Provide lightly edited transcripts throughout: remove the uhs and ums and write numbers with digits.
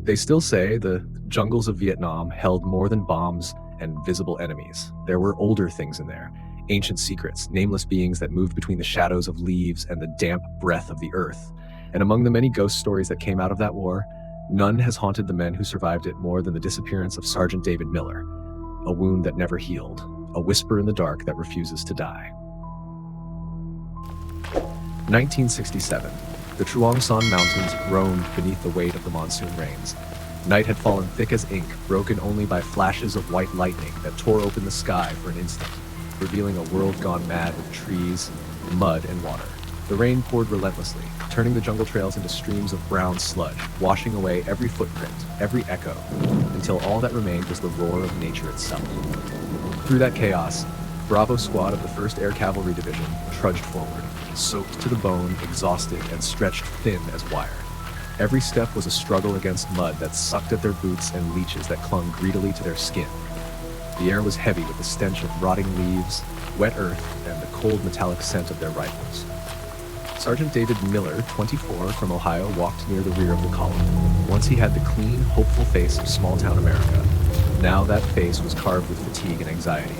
They still say the jungles of Vietnam held more than bombs and visible enemies. There were older things in there, ancient secrets, nameless beings that moved between the shadows of leaves and the damp breath of the earth. And among the many ghost stories that came out of that war, none has haunted the men who survived it more than the disappearance of Sergeant David Miller, a wound that never healed, a whisper in the dark that refuses to die. 1967. The Truong Son Mountains groaned beneath the weight of the monsoon rains. Night had fallen thick as ink, broken only by flashes of white lightning that tore open the sky for an instant, revealing a world gone mad with trees, mud, and water. The rain poured relentlessly, turning the jungle trails into streams of brown sludge, washing away every footprint, every echo, until all that remained was the roar of nature itself. Through that chaos, Bravo Squad of the 1st Air Cavalry Division trudged forward, soaked to the bone, exhausted, and stretched thin as wire. Every step was a struggle against mud that sucked at their boots and leeches that clung greedily to their skin. The air was heavy with the stench of rotting leaves, wet earth, and the cold metallic scent of their rifles. Sergeant David Miller, 24, from Ohio, walked near the rear of the column. Once he had the clean, hopeful face of small-town America. Now that face was carved with fatigue and anxiety.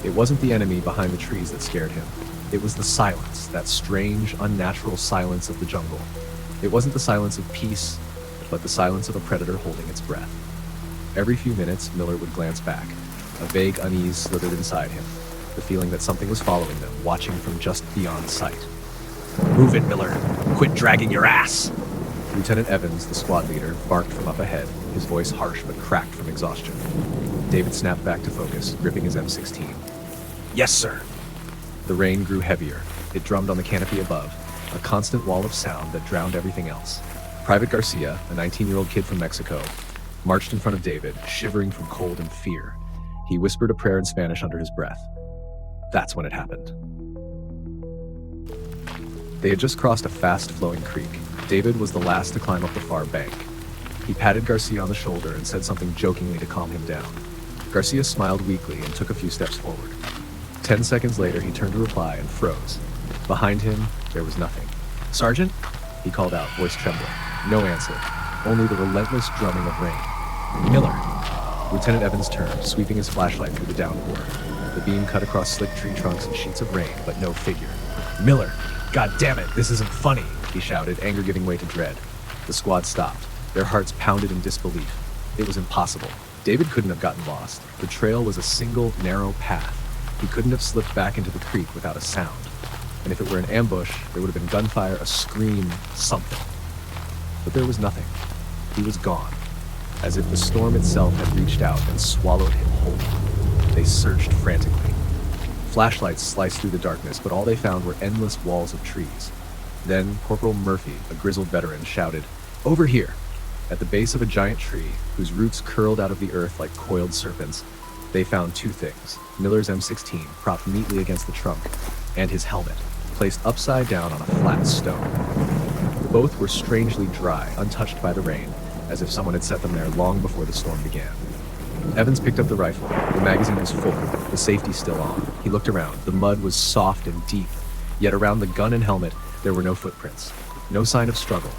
It wasn't the enemy behind the trees that scared him. It was the silence, that strange, unnatural silence of the jungle. It wasn't the silence of peace, but the silence of a predator holding its breath. Every few minutes, Miller would glance back. A vague unease slithered inside him, the feeling that something was following them, watching from just beyond sight. "Move it, Miller! Quit dragging your ass!" Lieutenant Evans, the squad leader, barked from up ahead, his voice harsh but cracked from exhaustion. David snapped back to focus, gripping his M16. "Yes, sir." The rain grew heavier. It drummed on the canopy above, a constant wall of sound that drowned everything else. Private Garcia, a 19-year-old kid from Mexico, marched in front of David, shivering from cold and fear. He whispered a prayer in Spanish under his breath. That's when it happened. They had just crossed a fast-flowing creek. David was the last to climb up the far bank. He patted Garcia on the shoulder and said something jokingly to calm him down. Garcia smiled weakly and took a few steps forward. 10 seconds later, he turned to reply and froze. Behind him, there was nothing. "Sergeant?" he called out, voice trembling. No answer, only the relentless drumming of rain. "Miller." Lieutenant Evans turned, sweeping his flashlight through the downpour. The beam cut across slick tree trunks and sheets of rain, but no figure. "Miller! God damn it, this isn't funny!" he shouted, anger giving way to dread. The squad stopped. Their hearts pounded in disbelief. It was impossible. David couldn't have gotten lost. The trail was a single, narrow path. He couldn't have slipped back into the creek without a sound. And if it were an ambush, there would have been gunfire, a scream, something. But there was nothing. He was gone, as if the storm itself had reached out and swallowed him whole. They searched frantically. Flashlights sliced through the darkness, but all they found were endless walls of trees. Then Corporal Murphy, a grizzled veteran, shouted, "Over here!" At the base of a giant tree, whose roots curled out of the earth like coiled serpents, they found two things: Miller's M16, propped neatly against the trunk, and his helmet, placed upside down on a flat stone. Both were strangely dry, untouched by the rain, as if someone had set them there long before the storm began. Evans picked up the rifle. The magazine was full, the safety still on. He looked around. The mud was soft and deep, yet around the gun and helmet, there were no footprints. No sign of struggle.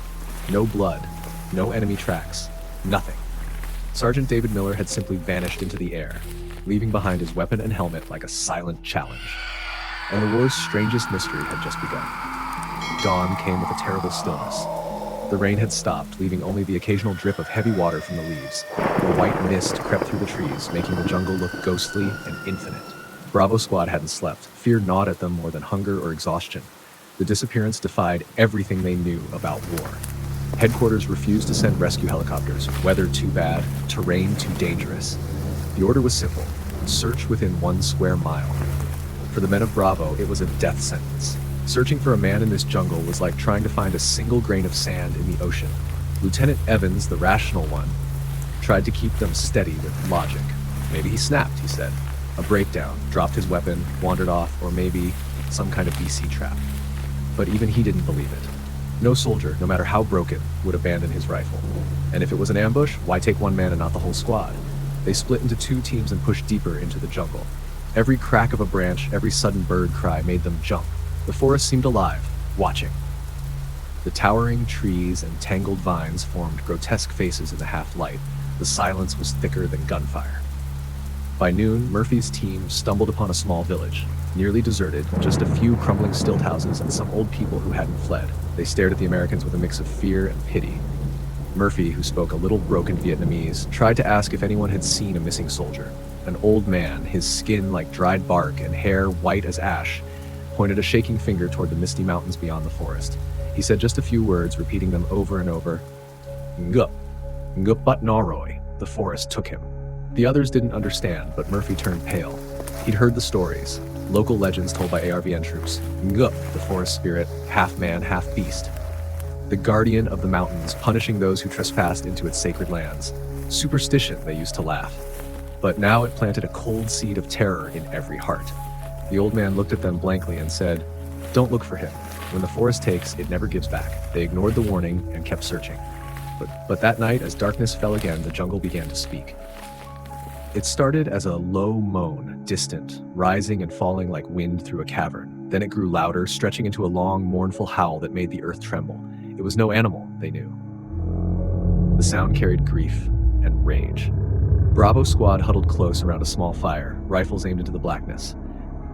No blood. No enemy tracks. Nothing. Sergeant David Miller had simply vanished into the air, leaving behind his weapon and helmet like a silent challenge. And the war's strangest mystery had just begun. Dawn came with a terrible stillness. The rain had stopped, leaving only the occasional drip of heavy water from the leaves. The white mist crept through the trees, making the jungle look ghostly and infinite. Bravo Squad hadn't slept. Fear gnawed at them more than hunger or exhaustion. The disappearance defied everything they knew about war. Headquarters refused to send rescue helicopters, weather too bad, terrain too dangerous. The order was simple: search within 1 square mile. For the men of Bravo, it was a death sentence. Searching for a man in this jungle was like trying to find a single grain of sand in the ocean. Lieutenant Evans, the rational one, tried to keep them steady with logic. Maybe he snapped, he said. A breakdown, dropped his weapon, wandered off, or maybe some kind of BC trap. But even he didn't believe it. No soldier, no matter how broken, would abandon his rifle. And if it was an ambush, why take one man and not the whole squad? They split into 2 teams and pushed deeper into the jungle. Every crack of a branch, every sudden bird cry made them jump. The forest seemed alive, watching. The towering trees and tangled vines formed grotesque faces in the half-light. The silence was thicker than gunfire. By noon, Murphy's team stumbled upon a small village, nearly deserted, just a few crumbling stilt houses and some old people who hadn't fled. They stared at the Americans with a mix of fear and pity. Murphy, who spoke a little broken Vietnamese, tried to ask if anyone had seen a missing soldier. An old man, his skin like dried bark and hair white as ash, pointed a shaking finger toward the misty mountains beyond the forest. He said just a few words, repeating them over and over. Ngup. Ngup but Noroi. The forest took him. The others didn't understand, but Murphy turned pale. He'd heard the stories, local legends told by ARVN troops. Ngup, the forest spirit, half man, half beast. The guardian of the mountains, punishing those who trespassed into its sacred lands. Superstition, they used to laugh. But now it planted a cold seed of terror in every heart. The old man looked at them blankly and said, "Don't look for him. When the forest takes, it never gives back." They ignored the warning and kept searching. But that night, as darkness fell again, the jungle began to speak. It started as a low moan, distant, rising and falling like wind through a cavern. Then it grew louder, stretching into a long, mournful howl that made the earth tremble. It was no animal, they knew. The sound carried grief and rage. Bravo squad huddled close around a small fire, rifles aimed into the blackness.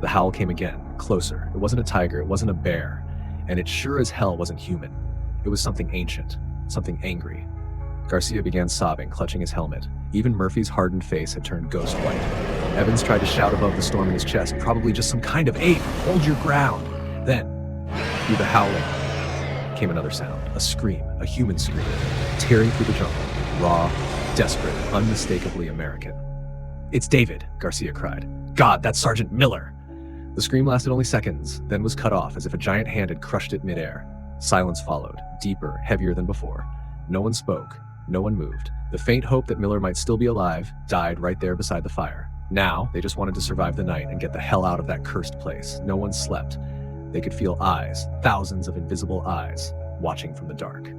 The howl came again, closer. It wasn't a tiger, it wasn't a bear, and it sure as hell wasn't human. It was something ancient, something angry. Garcia began sobbing, clutching his helmet. Even Murphy's hardened face had turned ghost white. Evans tried to shout above the storm in his chest, "Probably just some kind of ape! Hold your ground!" Then, through the howling, came another sound, a scream, a human scream, tearing through the jungle, raw, desperate, unmistakably American. "It's David," Garcia cried. "God, that's Sergeant Miller!" The scream lasted only seconds, then was cut off as if a giant hand had crushed it midair. Silence followed, deeper, heavier than before. No one spoke, no one moved. The faint hope that Miller might still be alive died right there beside the fire. Now, they just wanted to survive the night and get the hell out of that cursed place. No one slept. They could feel eyes, thousands of invisible eyes, watching from the dark.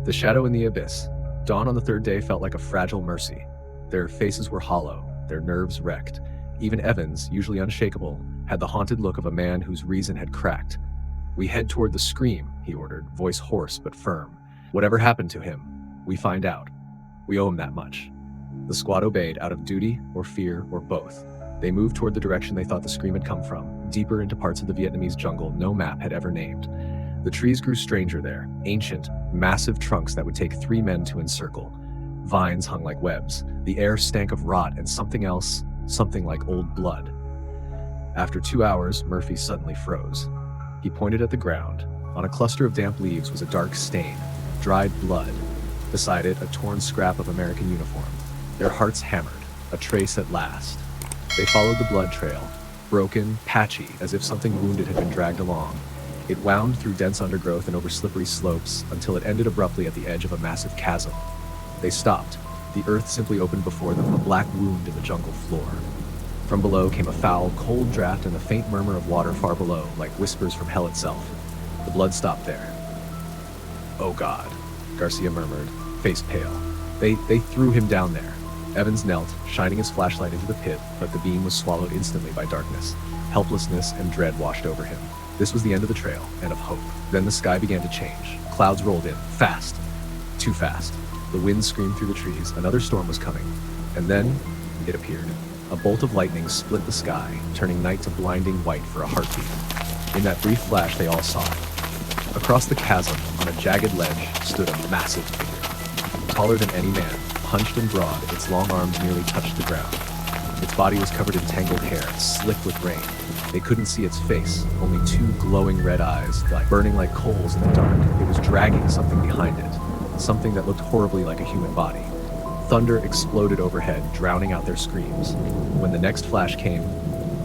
The shadow in the abyss. Dawn on the third day felt like a fragile mercy. Their faces were hollow, their nerves wrecked. Even Evans, usually unshakable, had the haunted look of a man whose reason had cracked. "We head toward the scream," he ordered, voice hoarse but firm. "Whatever happened to him, we find out. We owe him that much." The squad obeyed, out of duty or fear or both. They moved toward the direction they thought the scream had come from, deeper into parts of the Vietnamese jungle no map had ever named. The trees grew stranger there, ancient, massive trunks that would take 3 men to encircle. Vines hung like webs. The air stank of rot and something else, something like old blood. After 2 hours, Murphy suddenly froze. He pointed at the ground. On a cluster of damp leaves was a dark stain, dried blood. Beside it, a torn scrap of American uniform. Their hearts hammered, a trace at last. They followed the blood trail, broken, patchy, as if something wounded had been dragged along. It wound through dense undergrowth and over slippery slopes until it ended abruptly at the edge of a massive chasm. They stopped. The earth simply opened before them, a black wound in the jungle floor. From below came a foul, cold draft and the faint murmur of water far below, like whispers from hell itself. The blood stopped there. "Oh God," Garcia murmured, face pale. They threw him down there. Evans knelt, shining his flashlight into the pit, but the beam was swallowed instantly by darkness. Helplessness and dread washed over him. This was the end of the trail, and of hope. Then the sky began to change. Clouds rolled in, fast. Too fast. The wind screamed through the trees. Another storm was coming. And then, it appeared. A bolt of lightning split the sky, turning night to blinding white for a heartbeat. In that brief flash, they all saw it. Across the chasm, on a jagged ledge, stood a massive figure. Taller than any man, hunched and broad, its long arms nearly touched the ground. Its body was covered in tangled hair, slick with rain. They couldn't see its face, only 2 glowing red eyes, burning like coals in the dark. It was dragging something behind it, something that looked horribly like a human body. Thunder exploded overhead, drowning out their screams. When the next flash came,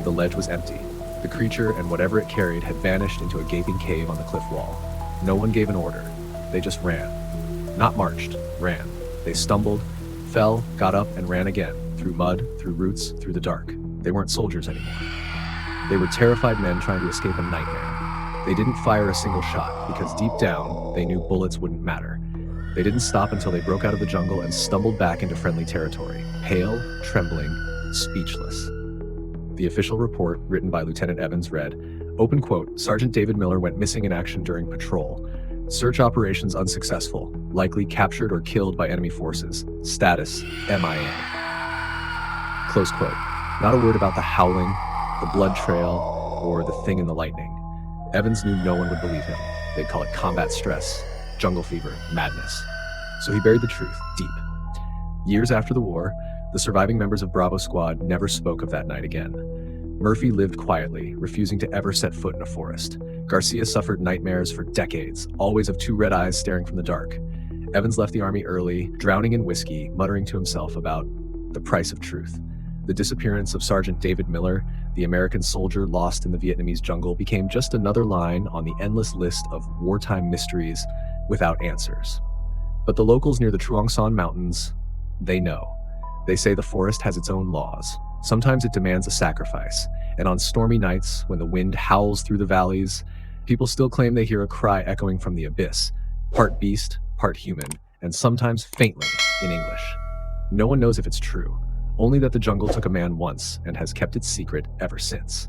the ledge was empty. The creature and whatever it carried had vanished into a gaping cave on the cliff wall. No one gave an order. They just ran. Not marched, ran. They stumbled, fell, got up, and ran again, through mud, through roots, through the dark. They weren't soldiers anymore. They were terrified men trying to escape a nightmare. They didn't fire a single shot, because deep down, they knew bullets wouldn't matter. They didn't stop until they broke out of the jungle and stumbled back into friendly territory, pale, trembling, speechless. The official report, written by Lieutenant Evans, read, Open quote, Sergeant David Miller went missing in action during patrol. Search operations unsuccessful, likely captured or killed by enemy forces. Status, MIA. Close quote. Not a word about the howling, the blood trail, or the thing in the lightning. Evans knew no one would believe him. They'd call it combat stress, jungle fever, madness. So he buried the truth deep. Years after the war, the surviving members of Bravo Squad never spoke of that night again. Murphy lived quietly, refusing to ever set foot in a forest. Garcia suffered nightmares for decades, always of two red eyes staring from the dark. Evans left the army early, drowning in whiskey, muttering to himself about the price of truth. The disappearance of Sergeant David Miller, the American soldier lost in the Vietnamese jungle, became just another line on the endless list of wartime mysteries without answers. But the locals near the Truong Son Mountains, they know. They say the forest has its own laws. Sometimes it demands a sacrifice, and on stormy nights, when the wind howls through the valleys, people still claim they hear a cry echoing from the abyss, part beast, part human, and sometimes faintly in English. No one knows if it's true, only that the jungle took a man once and has kept its secret ever since.